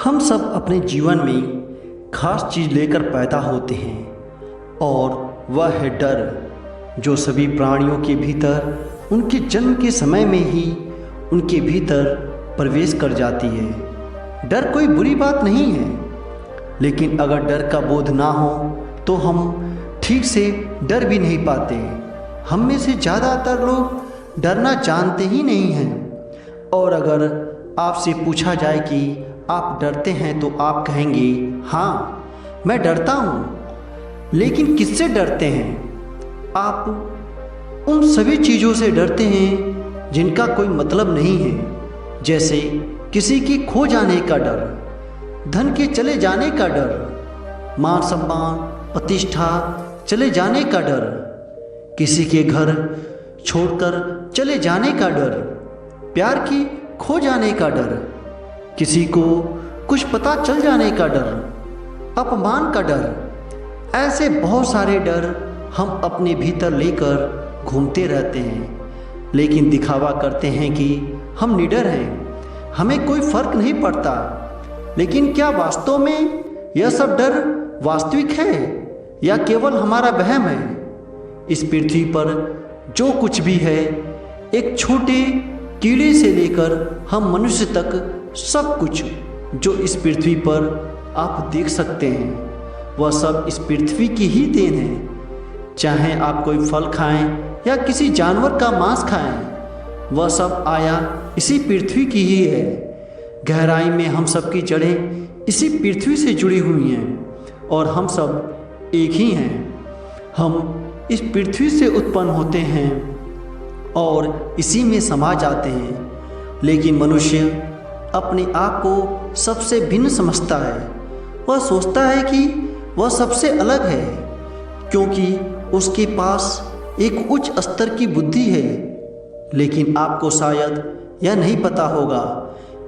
हम सब अपने जीवन में खास चीज़ लेकर पैदा होते हैं और वह है डर, जो सभी प्राणियों के भीतर उनके जन्म के समय में ही उनके भीतर प्रवेश कर जाती है। डर कोई बुरी बात नहीं है, लेकिन अगर डर का बोध ना हो तो हम ठीक से डर भी नहीं पाते। हम में से ज़्यादातर लोग डरना जानते ही नहीं हैं। और अगर आपसे पूछा जाए कि आप डरते हैं तो आप कहेंगे हाँ, मैं डरता हूँ। लेकिन किससे डरते हैं? आप उन सभी चीज़ों से डरते हैं जिनका कोई मतलब नहीं है, जैसे किसी की खो जाने का डर, धन के चले जाने का डर, मान सम्मान प्रतिष्ठा चले जाने का डर, किसी के घर छोड़कर चले जाने का डर, प्यार की खो जाने का डर, किसी को कुछ पता चल जाने का डर, अपमान का डर। ऐसे बहुत सारे डर हम अपने भीतर लेकर घूमते रहते हैं, लेकिन दिखावा करते हैं कि हम निडर हैं, हमें कोई फर्क नहीं पड़ता। लेकिन क्या वास्तव में यह सब डर वास्तविक है या केवल हमारा वहम है? इस पृथ्वी पर जो कुछ भी है, एक छोटे कीड़े से लेकर हम मनुष्य तक सब कुछ जो इस पृथ्वी पर आप देख सकते हैं, वह सब इस पृथ्वी की ही देन है। चाहे आप कोई फल खाएं या किसी जानवर का मांस खाएं, वह सब आया इसी पृथ्वी की ही है। गहराई में हम सब की जड़ें इसी पृथ्वी से जुड़ी हुई हैं और हम सब एक ही हैं। हम इस पृथ्वी से उत्पन्न होते हैं और इसी में समा जाते हैं। लेकिन मनुष्य अपने आप को सबसे भिन्न समझता है। वह सोचता है कि वह सबसे अलग है, क्योंकि उसके पास एक उच्च स्तर की बुद्धि है। लेकिन आपको शायद यह नहीं पता होगा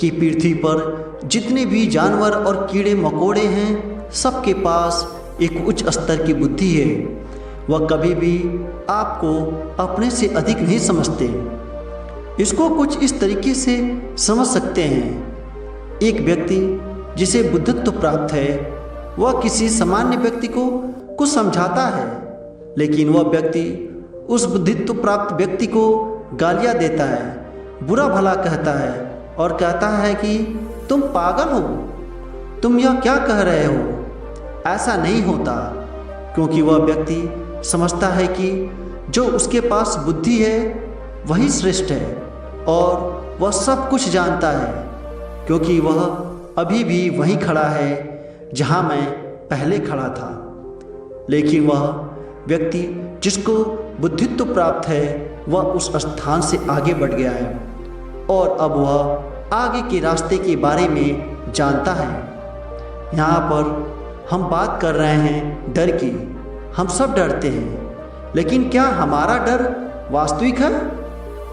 कि पृथ्वी पर जितने भी जानवर और कीड़े मकोड़े हैं, सबके पास एक उच्च स्तर की बुद्धि है। वह कभी भी आपको अपने से अधिक नहीं समझते। इसको कुछ इस तरीके से समझ सकते हैं। एक व्यक्ति जिसे बुद्धित्व प्राप्त है, वह किसी सामान्य व्यक्ति को कुछ समझाता है, लेकिन वह व्यक्ति उस बुद्धित्व प्राप्त व्यक्ति को गालियाँ देता है, बुरा भला कहता है और कहता है कि तुम पागल हो, तुम यह क्या कह रहे हो। ऐसा नहीं होता, क्योंकि वह व्यक्ति समझता है कि जो उसके पास बुद्धि है वही श्रेष्ठ है और वह सब कुछ जानता है, क्योंकि वह अभी भी वहीं खड़ा है जहां मैं पहले खड़ा था। लेकिन वह व्यक्ति जिसको बुद्धित्व प्राप्त है, वह उस स्थान से आगे बढ़ गया है और अब वह आगे के रास्ते के बारे में जानता है। यहाँ पर हम बात कर रहे हैं डर की। हम सब डरते हैं, लेकिन क्या हमारा डर वास्तविक है?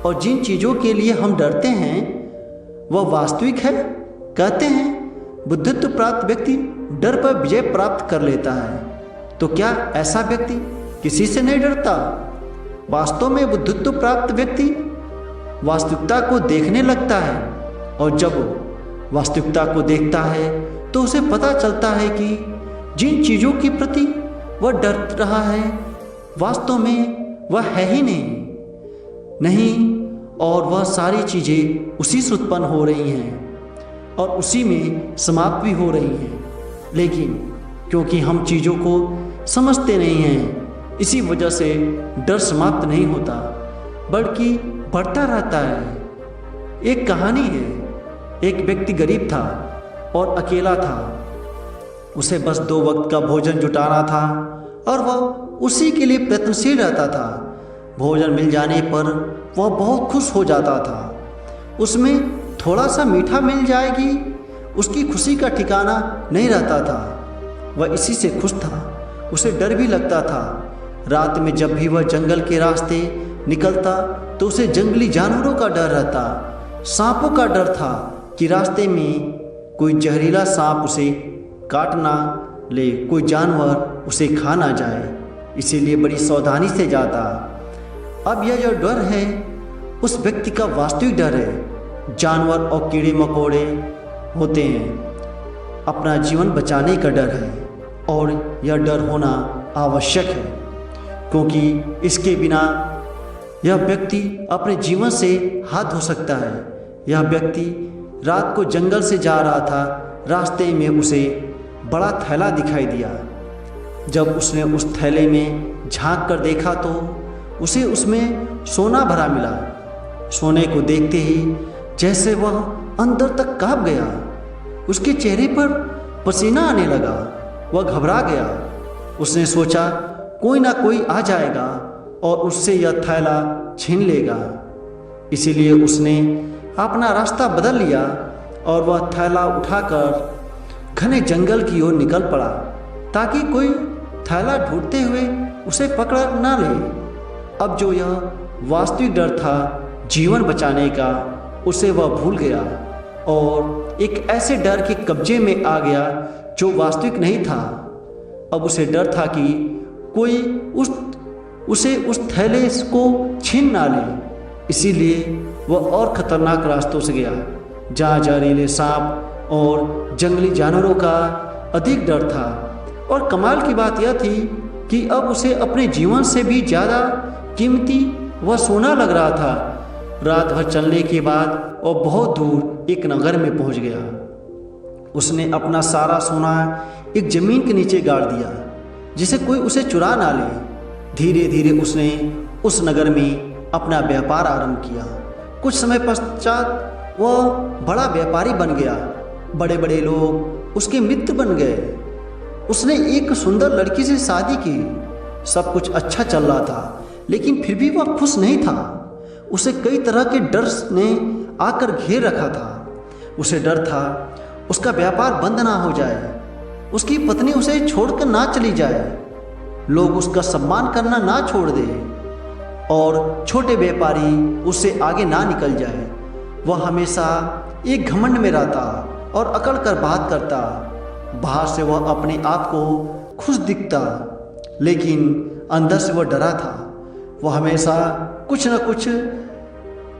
और जिन चीज़ों के लिए हम डरते हैं वह वास्तविक है? कहते हैं बुद्धित्व प्राप्त व्यक्ति डर पर विजय प्राप्त कर लेता है, तो क्या ऐसा व्यक्ति किसी से नहीं डरता? वास्तव में बुद्धित्व प्राप्त व्यक्ति वास्तविकता को देखने लगता है, और जब वास्तविकता को देखता है तो उसे पता चलता है कि जिन चीज़ों के प्रति वह डर रहा है, वास्तव में वह है ही नहीं, और वह सारी चीज़ें उसी से उत्पन्न हो रही हैं और उसी में समाप्त भी हो रही हैं। लेकिन क्योंकि हम चीज़ों को समझते नहीं हैं, इसी वजह से डर समाप्त नहीं होता, बल्कि बढ़ता रहता है। एक कहानी है, एक व्यक्ति गरीब था और अकेला था। उसे बस 2 वक्त का भोजन जुटाना था और वह उसी के लिए प्रयत्नशील रहता था। भोजन मिल जाने पर वह बहुत खुश हो जाता था। उसमें थोड़ा सा मीठा मिल जाएगी, उसकी खुशी का ठिकाना नहीं रहता था। वह इसी से खुश था। उसे डर भी लगता था। रात में जब भी वह जंगल के रास्ते निकलता तो उसे जंगली जानवरों का डर रहता। सांपों का डर था कि रास्ते में कोई जहरीला सांप उसे काट ना ले, कोई जानवर उसे खा ना जाए, इसीलिए बड़ी सावधानी से जाता। अब यह जो डर है उस व्यक्ति का वास्तविक डर है। जानवर और कीड़े मकोड़े होते हैं अपना जीवन बचाने का डर है और यह डर होना आवश्यक है, क्योंकि इसके बिना यह व्यक्ति अपने जीवन से हाथ धो सकता है। यह व्यक्ति रात को जंगल से जा रहा था। रास्ते में उसे बड़ा थैला दिखाई दिया। जब उसने उस थैले में झांक कर देखा तो उसे उसमें सोना भरा मिला। सोने को देखते ही जैसे वह अंदर तक कांप गया। उसके चेहरे पर पसीना आने लगा। वह घबरा गया। उसने सोचा कोई ना कोई आ जाएगा और उससे यह थैला छीन लेगा। इसीलिए उसने अपना रास्ता बदल लिया और वह थैला उठाकर घने जंगल की ओर निकल पड़ा, ताकि कोई थैला ढूंढते हुए उसे पकड़ ना ले। अब जो यह वास्तविक डर था जीवन बचाने का, उसे वह भूल गया और एक ऐसे डर के कब्जे में आ गया जो वास्तविक नहीं था। अब उसे डर था कि कोई उसे उस थैले को छीन ना ले। इसीलिए वह और खतरनाक रास्तों से गया, जहाँ जहरीले सांप और जंगली जानवरों का अधिक डर था। और कमाल की बात यह थी कि अब उसे अपने जीवन से भी ज़्यादा कीमती वह सोना लग रहा था। रात भर चलने के बाद वह बहुत दूर एक नगर में पहुंच गया। उसने अपना सारा सोना एक जमीन के नीचे गाड़ दिया, जिसे कोई उसे चुरा ना ले। धीरे धीरे उसने उस नगर में अपना व्यापार आरंभ किया। कुछ समय पश्चात वह बड़ा व्यापारी बन गया। बड़े बड़े लोग उसके मित्र बन गए। उसने एक सुंदर लड़की से शादी की। सब कुछ अच्छा चल रहा था, लेकिन फिर भी वह खुश नहीं था। उसे कई तरह के डर ने आकर घेर रखा था। उसे डर था उसका व्यापार बंद ना हो जाए, उसकी पत्नी उसे छोड़कर ना चली जाए, लोग उसका सम्मान करना ना छोड़ दे और छोटे व्यापारी उससे आगे ना निकल जाए। वह हमेशा एक घमंड में रहता और अकड़ कर बात करता। बाहर से वह अपने आप को खुश दिखता, लेकिन अंदर से वह डरा था। वह हमेशा कुछ न कुछ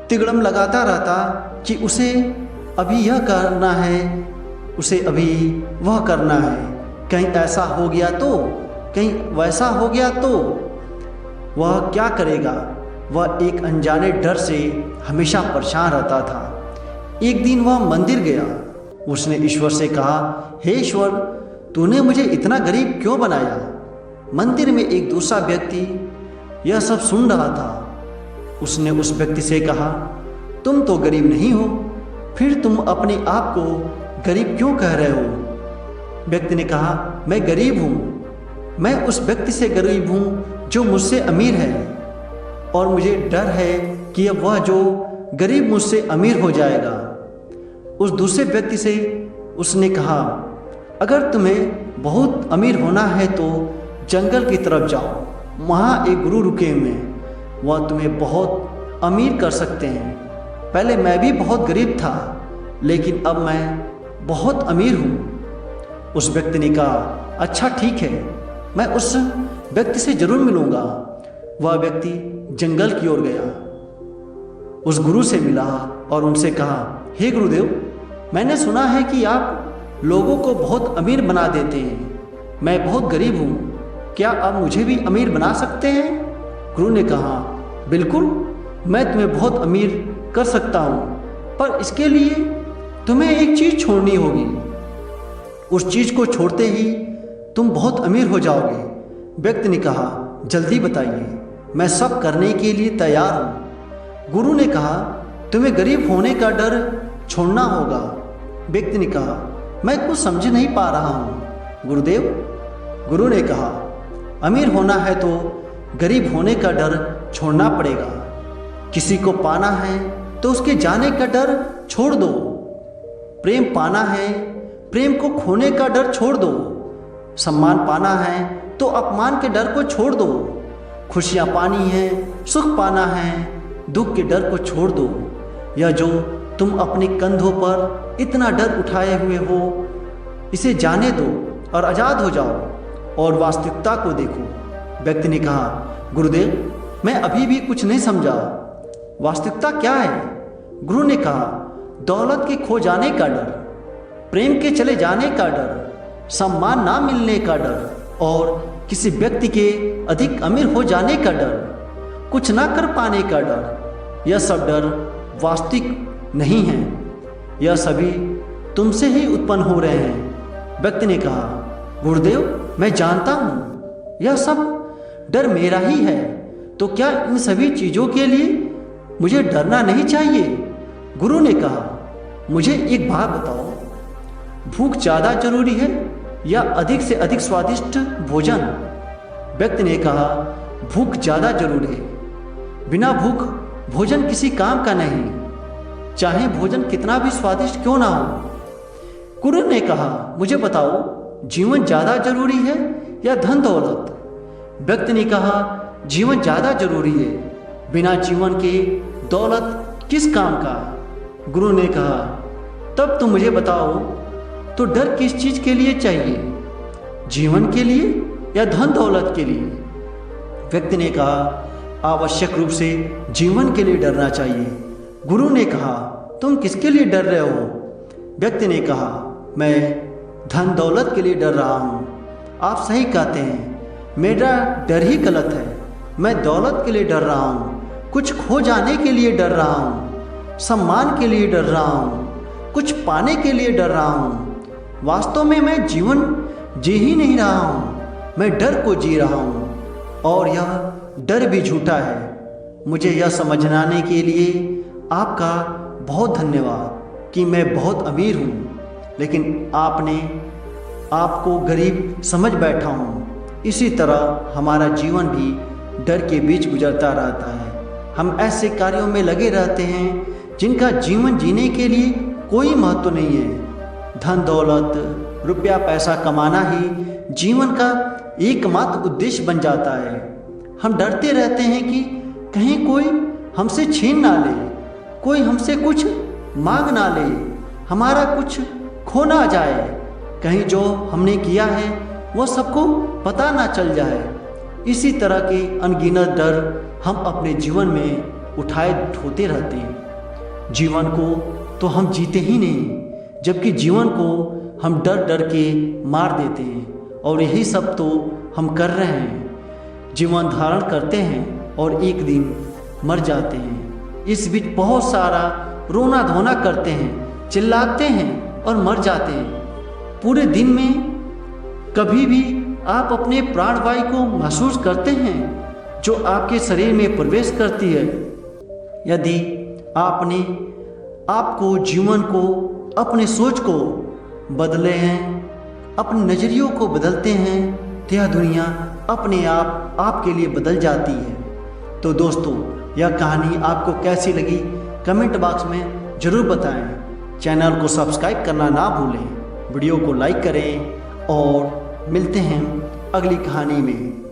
तिगड़म लगाता रहता कि उसे अभी यह करना है, उसे अभी वह करना है। कहीं ऐसा हो गया तो, कहीं वैसा हो गया तो वह क्या करेगा। वह एक अनजाने डर से हमेशा परेशान रहता था। एक दिन वह मंदिर गया। उसने ईश्वर से कहा, हे ईश्वर, तूने मुझे इतना गरीब क्यों बनाया। मंदिर में एक दूसरा व्यक्ति यह सब सुन रहा था। उसने उस व्यक्ति से कहा, तुम तो गरीब नहीं हो, फिर तुम अपने आप को गरीब क्यों कह रहे हो। व्यक्ति ने कहा, मैं गरीब हूँ। मैं उस व्यक्ति से गरीब हूँ जो मुझसे अमीर है, और मुझे डर है कि अब वह जो गरीब मुझसे अमीर हो जाएगा। उस दूसरे व्यक्ति से उसने कहा, अगर तुम्हें बहुत अमीर होना है तो जंगल की तरफ जाओ, वहाँ एक गुरु रुके हुए हैं, वह तुम्हें बहुत अमीर कर सकते हैं। पहले मैं भी बहुत गरीब था, लेकिन अब मैं बहुत अमीर हूँ। उस व्यक्ति ने कहा, अच्छा ठीक है, मैं उस व्यक्ति से जरूर मिलूँगा। वह व्यक्ति जंगल की ओर गया, उस गुरु से मिला और उनसे कहा, हे गुरुदेव, मैंने सुना है कि आप लोगों को बहुत अमीर बना देते हैं। मैं बहुत गरीब हूँ, क्या आप मुझे भी अमीर बना सकते हैं। गुरु ने कहा, बिल्कुल, मैं तुम्हें बहुत अमीर कर सकता हूँ, पर इसके लिए तुम्हें एक चीज़ छोड़नी होगी। उस चीज़ को छोड़ते ही तुम बहुत अमीर हो जाओगे। व्यक्ति ने कहा, जल्दी बताइए, मैं सब करने के लिए तैयार हूँ। गुरु ने कहा, तुम्हें गरीब होने का डर छोड़ना होगा। व्यक्ति ने कहा, मैं कुछ समझ नहीं पा रहा हूँ गुरुदेव। गुरु ने कहा, अमीर होना है तो गरीब होने का डर छोड़ना पड़ेगा। किसी को पाना है तो उसके जाने का डर छोड़ दो। प्रेम पाना है, प्रेम को खोने का डर छोड़ दो। सम्मान पाना है तो अपमान के डर को छोड़ दो। खुशियाँ पानी है, सुख पाना है, दुख के डर को छोड़ दो। यह जो तुम अपने कंधों पर इतना डर उठाए हुए हो, इसे जाने दो और आज़ाद हो जाओ और वास्तविकता को देखो। व्यक्ति ने कहा, गुरुदेव, मैं अभी भी कुछ नहीं समझा, वास्तविकता क्या है। गुरु ने कहा, दौलत के खो जाने का डर। प्रेम के चले जाने का डर, सम्मान ना मिलने का डर और किसी व्यक्ति के अधिक अमीर हो जाने का डर, कुछ ना कर पाने का डर, यह सब डर वास्तविक नहीं है। यह सभी तुमसे ही उत्पन्न हो रहे हैं। व्यक्ति ने कहा, गुरुदेव मैं जानता हूँ यह सब डर मेरा ही है, तो क्या इन सभी चीज़ों के लिए मुझे डरना नहीं चाहिए? गुरु ने कहा, मुझे एक बात बताओ, भूख ज़्यादा जरूरी है या अधिक से अधिक स्वादिष्ट भोजन? व्यक्ति ने कहा, भूख ज़्यादा जरूरी है। बिना भूख भोजन किसी काम का नहीं, चाहे भोजन कितना भी स्वादिष्ट क्यों ना हो। गुरु ने कहा, मुझे बताओ, जीवन ज़्यादा जरूरी है या धन दौलत? व्यक्ति ने कहा, जीवन ज़्यादा जरूरी है, बिना जीवन के दौलत किस काम का? गुरु ने कहा, तब तुम मुझे बताओ, तो डर किस चीज़ के लिए चाहिए, जीवन के लिए या धन दौलत के लिए? व्यक्ति ने कहा, आवश्यक रूप से जीवन के लिए डरना चाहिए। गुरु ने कहा, तुम किसके लिए डर रहे हो? व्यक्ति ने कहा, मैं धन दौलत के लिए डर रहा हूँ। आप सही कहते हैं, मेरा डर ही गलत है। मैं दौलत के लिए डर रहा हूँ, कुछ खो जाने के लिए डर रहा हूँ, सम्मान के लिए डर रहा हूँ, कुछ पाने के लिए डर रहा हूँ। वास्तव में मैं जीवन जी ही नहीं रहा हूँ, मैं डर को जी रहा हूँ और यह डर भी झूठा है। मुझे यह समझाने के लिए आपका बहुत धन्यवाद कि मैं बहुत अमीर हूँ, लेकिन आपको गरीब समझ बैठा हूँ। इसी तरह हमारा जीवन भी डर के बीच गुजरता रहता है। हम ऐसे कार्यों में लगे रहते हैं जिनका जीवन जीने के लिए कोई महत्व नहीं है। धन दौलत, रुपया पैसा कमाना ही जीवन का एकमात्र उद्देश्य बन जाता है। हम डरते रहते हैं कि कहीं कोई हमसे छीन ना ले, कोई हमसे कुछ मांग ना ले, हमारा कुछ खो ना जाए, कहीं जो हमने किया है वो सबको पता ना चल जाए। इसी तरह के अनगिनत डर हम अपने जीवन में उठाए ढोते रहते हैं। जीवन को तो हम जीते ही नहीं, जबकि जीवन को हम डर डर के मार देते हैं और यही सब तो हम कर रहे हैं। जीवन धारण करते हैं और एक दिन मर जाते हैं। इस बीच बहुत सारा रोना धोना करते हैं, चिल्लाते हैं और मर जाते हैं। पूरे दिन में कभी भी आप अपने प्राणवायु को महसूस करते हैं जो आपके शरीर में प्रवेश करती है? यदि आपने आपको जीवन को, अपने सोच को बदले हैं, अपने नज़रियों को बदलते हैं, तो यह दुनिया अपने आप आपके लिए बदल जाती है। तो दोस्तों, यह कहानी आपको कैसी लगी कमेंट बॉक्स में ज़रूर बताएं। चैनल को सब्सक्राइब करना ना भूलें, वीडियो को लाइक करें और मिलते हैं अगली कहानी में।